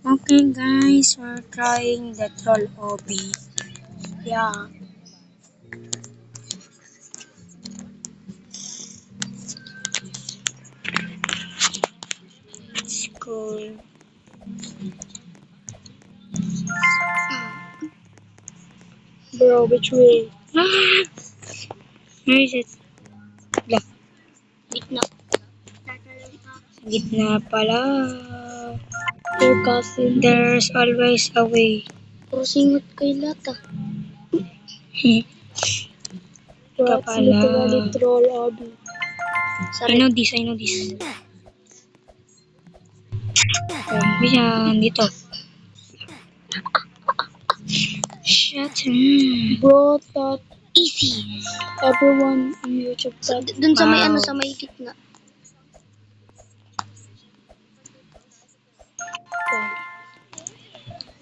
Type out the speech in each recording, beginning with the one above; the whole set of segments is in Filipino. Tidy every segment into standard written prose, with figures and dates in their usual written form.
Okay guys, we're trying the troll hobby. Yeah. It's cool. Bro, which way? Ah! Where is it? La, Gitna. gitna pala. Your cousin. There's always a way. Puro singot kay Lata. Ika That's pala. literally troll hobby. I know this, I know this. Yan, dito. Shut up. Bro, that Easy. everyone on YouTube thought. Dun sa may Wow. ano, sa may gitna.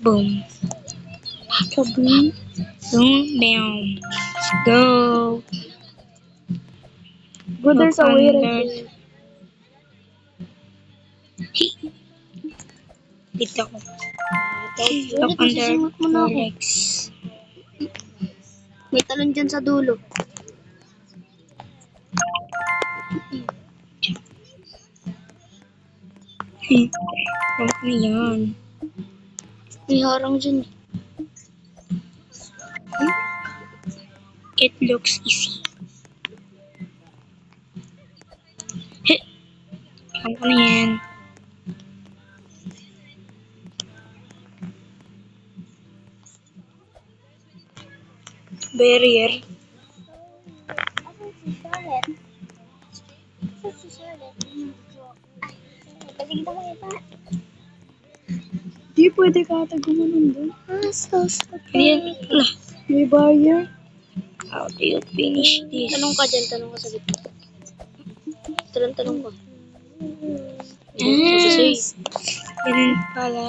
Boom. Kaboom. Boom, bam. Let's go. Bro, there's a Look way under. right there. Hey. Dito ko. That's Look Ulit, under nasisingot mo na your ako. legs. May talon dyan sa dulo. Alam ko na yan. May harang dyan. It looks easy. Hey. Alam ko na yan. Barrier. Di pwede ka ata gumanon doon. Ayan. Lah. May barrier. How do you finish this? Tanong ka dyan, tanong ka sa gitna. Tanong ka. Ah, ganun pala.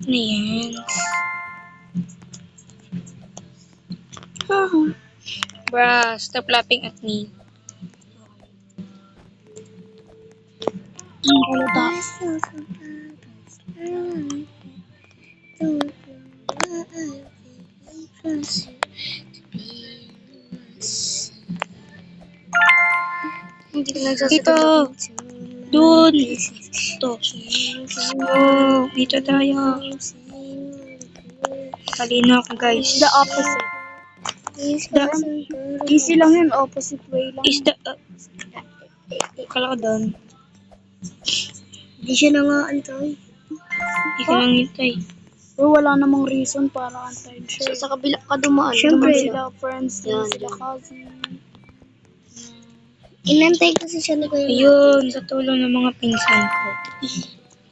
Ano yan? Bruh, stop laughing at me. Ano ta? Hindi ka nagsasagot. Dito! Doon! Dito. Oh, dito tayo. Talino ako guys. The opposite. Easy lang yun, opposite way lang. Is the... Kala ko doon. Hindi siya nangaantay. Hindi ka lang hintay. Bro, wala namang reason para antayin siya. Sa kabila ka dumaan. Siyempre, Dumaan sila friends, Yan, sila yan. cousin. Inantay kasi siya ni Kuya. Ayun, sa tulong ng mga pinsan ko.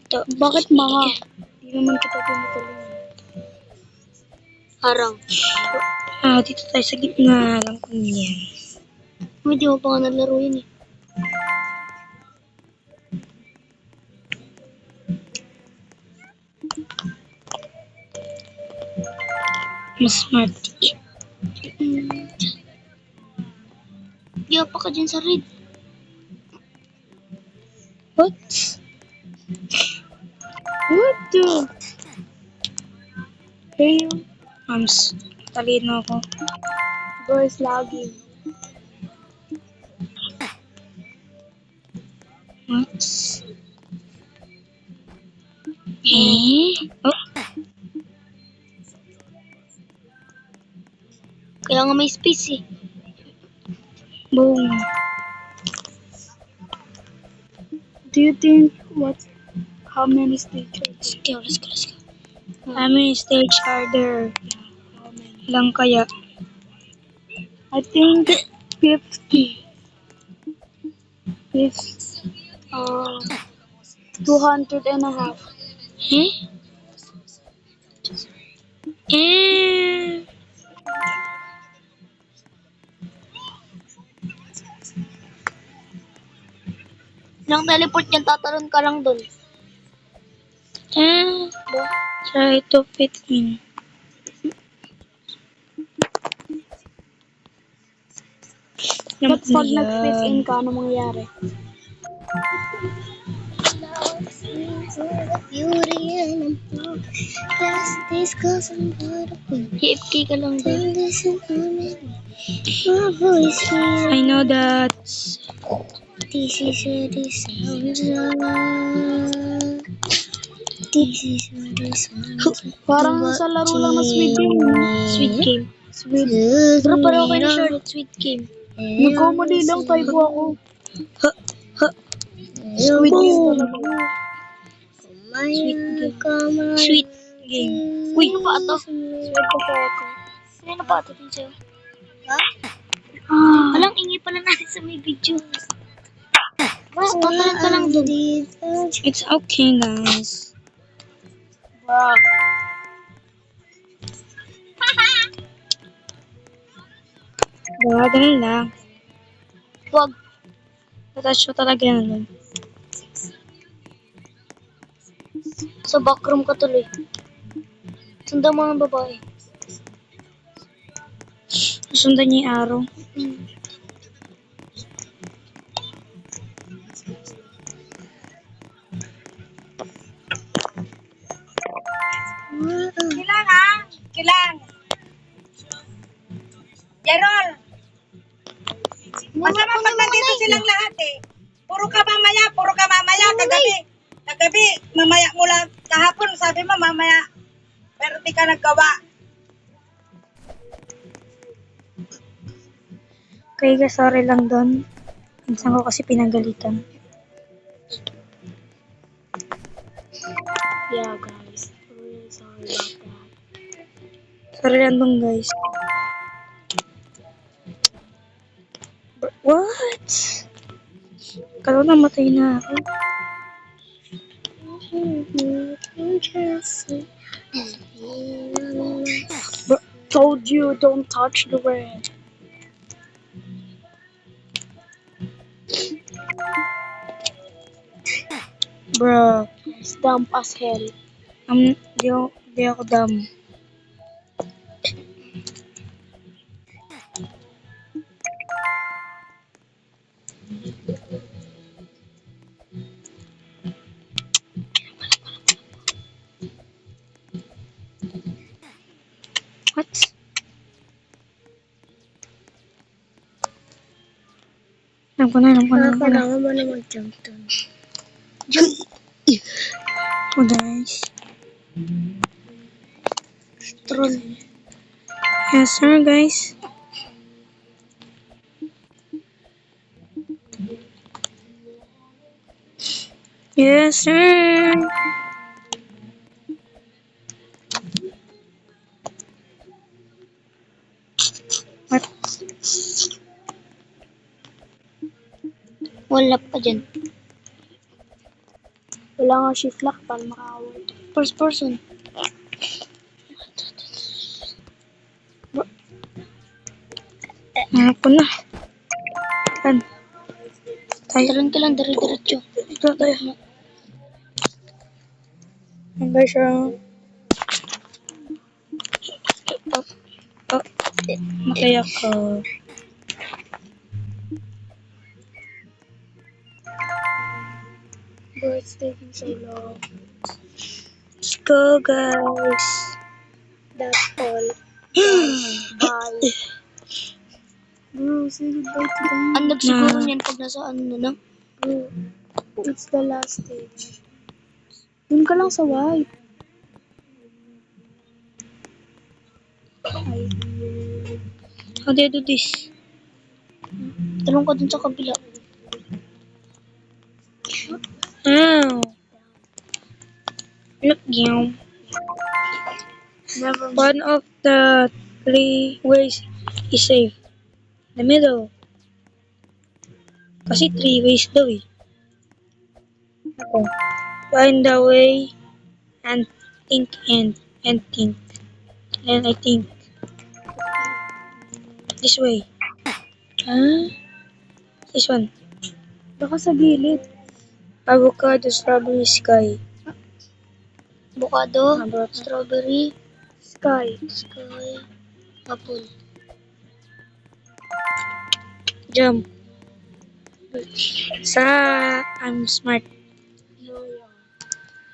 Ito. Bakit mga? Hindi naman kita tinutulungan. Harang. Ah, dito tayo sa gitna. Alam ko niyan. Hindi mo pa nga nalaro yun eh. Mas smart. Di pa ka dyan sa red. What? What the? Hey, Talino ako. bro is lagging. What? Eh? Oh, Kaya nga may space eh. boom. Do you think how many stages? Let's go, let's go, let's go. How many stage are there? Lang kaya? I think 50. 200 and a half. Eh? Eh? Nang teleport yan, tatalon ka lang dun. Ah, try to fit in. Ba't pag nag-fit in ka, ano mangyayari? AFK ka lang ba? I know that. This is where the sounds are. This is where the sounds are. Parang sa laro lang na Squid Game. Sweet game. Squid. Pero pareho kayo ni Charlotte, sweet game. Nag-comedy lang, typo ako. Squid Game talaga. Sweet game. Sweet game. Uy, ano pa ito? Sweet ko po ako. Ano pa ito din sa'yo? Ah, Walang ingi pala natin sa may video. Totalan ka lang dun. It's okay, guys. wow. Ganun lang. Huwag. Natouch ko talaga yan. Lord. Sa backroom ka tuloy. Sundan mo ang babae. Susundan niya yung araw. Kilang ha? Kilang. Jarol. Masama pag nandito silang lahat eh. Puro ka mamaya, kagabi, mamaya mula kahapon, sabi mo mamaya. Pero di ka naggawa. Kaya sorry lang doon. Minsan ko kasi pinagalitan. Yeah, guys. Really sorry about that. Sorry lang doon, guys. What? Kala ko namatay na ako. Told you, don't touch the red. Bro, It's dumb as hell. di ako dumb. What? Alam ko na. Kailangan mo na mag-jump doon. Oh, guys. Troll. Yes, sir, guys. Yes, sir. What? Wala pa dyan. Wala nga shift lock para makaawal. First person. Hanap ko na. Saan? Tayo. Talan ka lang, dire-diretso. Ito, tayo. Ang guys, siya. Oh, makaya ko. Bro, it's taking so long. Let's go, guys. That's all. Bye. Bro, say goodbye to them. Unlock siguro Na. niyan pag nasa ano na lang. Bro, it's the last stage. Dun ka lang sa white. How do I do this? Talong ka dun sa kabila. Ow. Look, yaw. Never mind. One of the 3 ways is safe. The middle. Kasi 3 ways daw eh. Ako. Find the way and think. And I think. This way. Ah? This one. Baka sa gilid. Avocado, strawberry, sky. Avocado, Avocado. strawberry, Sky. sky, apple. Jump. Sa I'm smart.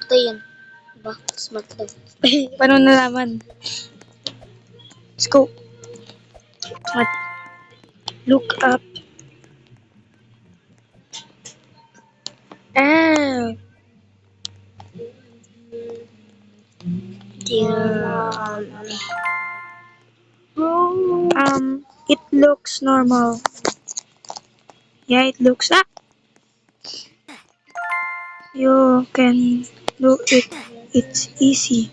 Ito yan. Diba? Smart daw. Paano nalaman? Let's go. Smart. Look up. Ah. Yeah. It looks normal. Yeah, it looks. Ah! You can do it. It's easy.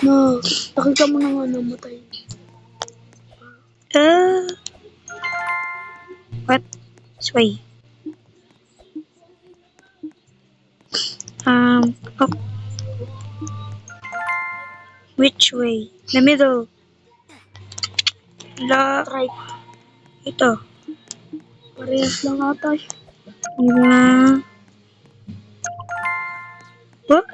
No, nakita mo na nga namatay. Uh, what? This way. Oh, which way? The middle. Right. Ito. Parehas lang ata. Diba? What?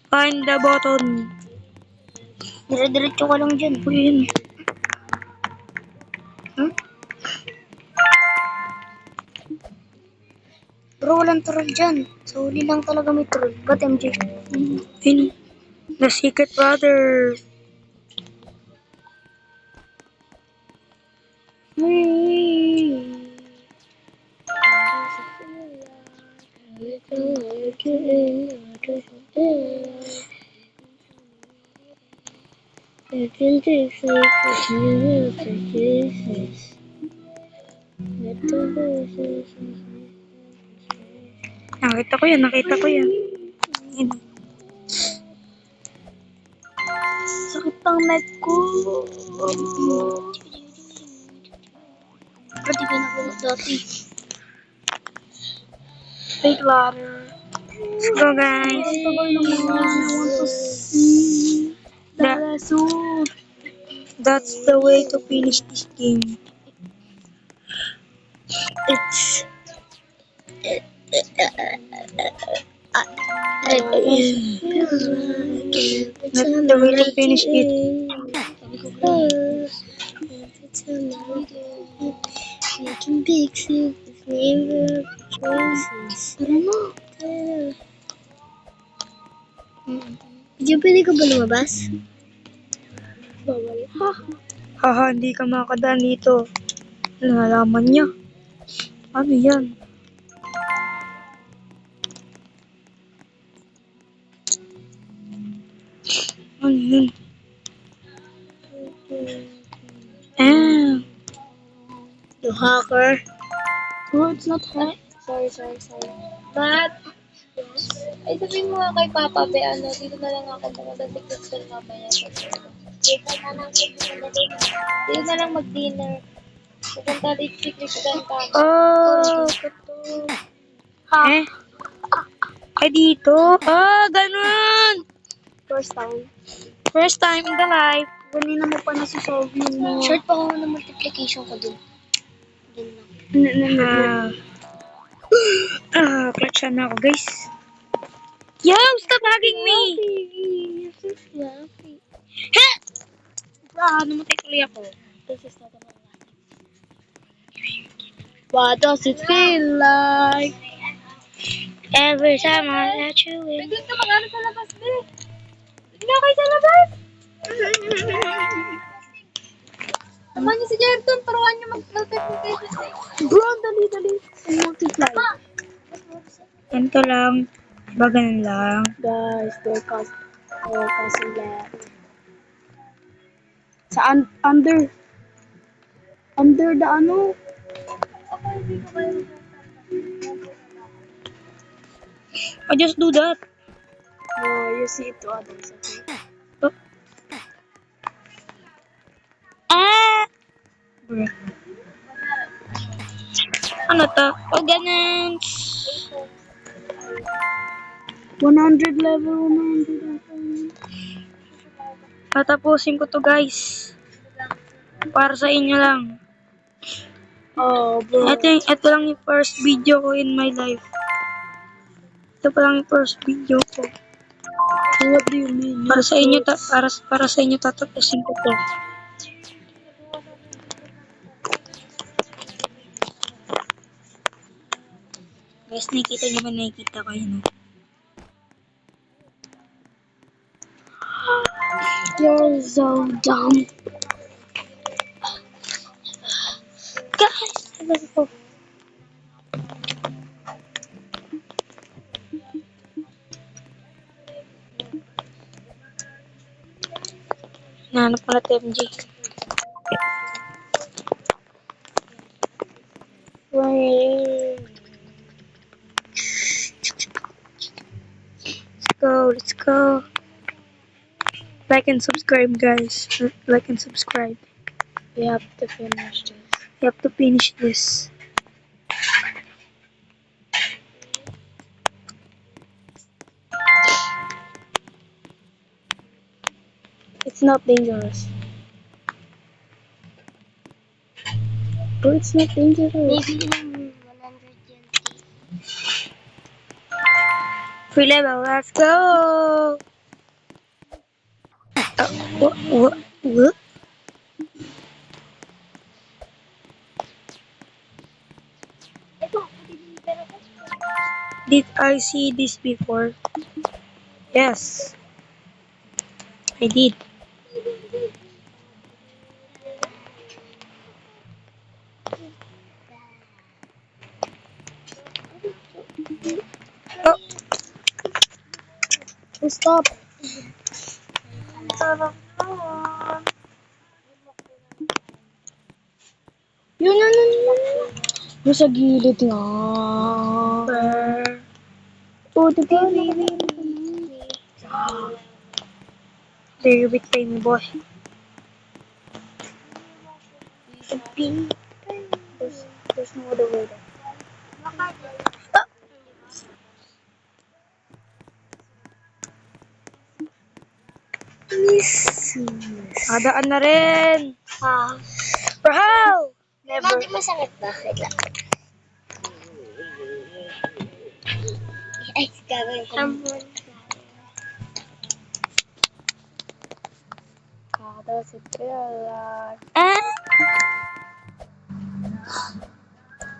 Find the button. Dire-diretso ka lang dyan. Uy, yun. Bro, walang troll dyan. Sa huli lang talaga may troll. Ba't MJ? Yun. The secret brother. Nakita ko yan, nakita ko yan. Yun. Sakit ng neck ko. Ba't di ka na dati? Fake ladder. Let's go, guys. Ang tagal naman. I want to see the That- result. That's the way to finish this game. It's... That's the way to finish it. Making big secrets, never choices. Tara na. Diyan pwede ka ba lumabas? Bawal. Haha, hindi ka makakadaan dito. Nalaman niya. Ano yan? Ano yun? Ah, You hacker. Oh, it's not hot. Sorry. Matt, ay sabihin mo nga kay Papa, be, ano, dito na lang ako pumunta sa kitchen mamaya. Dito na lang mag-dinner. Pupunta dito si Christian Tam. oh, eh? Ay, dito? Ah, ganun! First time. First time in the life. Kanina mo pa nasusolve yun mo. Short pa ako ng multiplication ko dun. Dun lang. Clutch na ako, guys. Yo, stop hugging me! Namatay tuloy ako. What does it feel like? Every time I let you in. Doon ka mag-ano sa labas, be. Doon na kayo sa labas. Naman niyo si Jerton, turuan niyo mag-multiplication. Bro, dali. Multiply. Ganito lang. Diba ganun lang? Guys, they're casting left. Under the ano? I just do that. No, you see it to others, okay? Ah! Bruh. Ano to? O ganun. 100 level, 100 Tatapusin ko to, guys. Para sa inyo lang. Oh, bro. Ito lang yung first video ko in my life. Ito pa lang yung first video ko. What do you mean? Para sa inyo, para sa inyo tatapusin ko to. Guys, nakikita niyo ba? Nakikita ko yun. You're so dumb. Guys, sabi ko. Nahanap ko na TMG. Let's go. Like and subscribe, guys. Like and subscribe. We have to finish this. You have to finish this. It's not dangerous. Bro, it's not dangerous. Maybe in 120. Free level, let's go! What? Did I see this before? Yes, I did. Oh, Stop. Yun. Yung sa gilid nga. Oh, diba? there you betray me, boy. There's no other way there. Adaan na rin. Bro! Never. Di masakit ba? Wait lang. Ay, gagawin ko. Kada si Trella. Ah!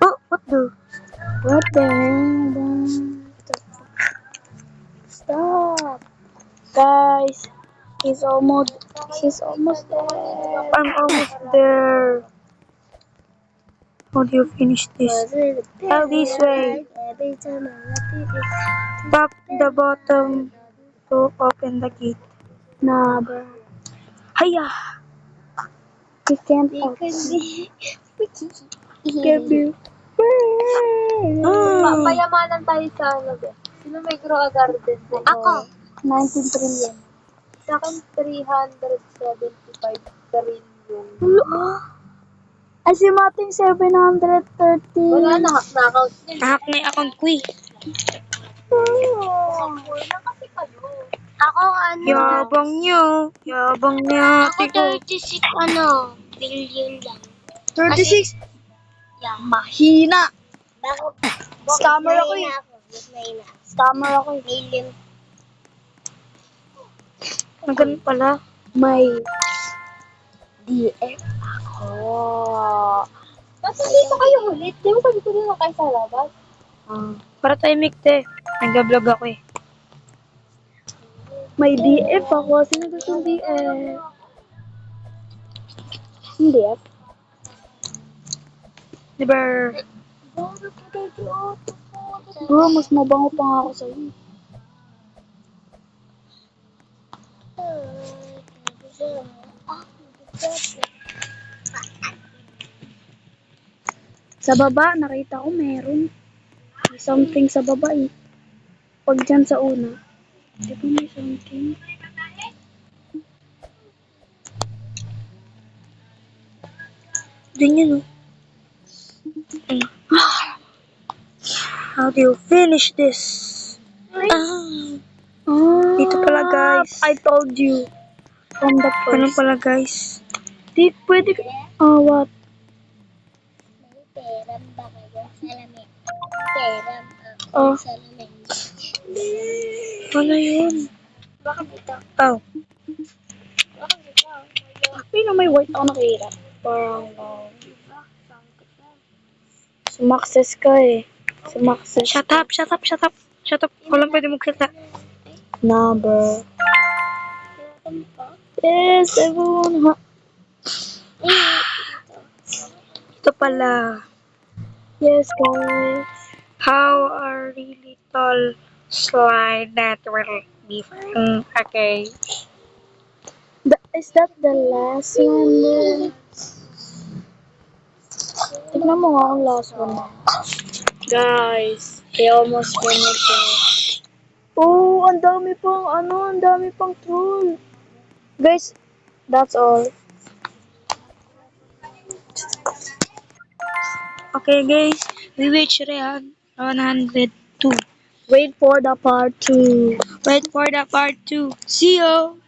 Oh, what the? What the hell? Stop. Guys, he's almost there. I'm almost there. How do you finish this? How this way? Every time I repeat it. Tap the bottom to open the gate. Nah, bro. Hiya! We can't Because give you. Payamanan tayo sa ano ba? Sino may grow a garden? Ako. 19 trillion. Sa akin, 375 trillion. Ay, si Mating 730. Wala na, hack-knockout niya. Hack na yung account ko eh. Wala kasi kayo. Ako ano? Yabang nyo. Yabang niya. Ako 36 billion lang. 36? Yeah. Mahina. Bakit? Scammer ako eh. Mahina. Scammer ako eh. Million. Ang ganun pala. May DF ako. Nasa dito kayo ulit. Di ba sabi ko din kayo sa labas? Para tayo mikte. Nag-vlog ako eh. May DF ako. Sino gusto ng DF? Yung DF? Diba? Bro, mas mabango pa nga ako sa'yo. Sa baba, nakita ko meron. May something sa baba eh. Pag dyan sa una. Di ba may something? Dun yun oh. How do you finish this? Dito pala guys. I told you. From the Ano first. pala guys? Di, pwede ka. What? May peram ba kayo? Salamin. Peram ako. Oh. Salamin. Ano yun? Bakit dito? Oh. Ay na may white ako nakita. Parang, sumakses ka eh. Si Maxis. Shut up, shut up, shut up. Shut up. Walang pwede magsalita. Number. Yes, everyone. Ito pala. Yes, guys. How a really tall slide that will be fun. Okay. Is that the last one? Tignan mo nga ang last one. Guys, we almost finished it. Oh, ang dami pang ang dami pang tool. Guys, that's all. Okay, guys. We reached 102. Wait for the part 2. Wait for the part 2. See you.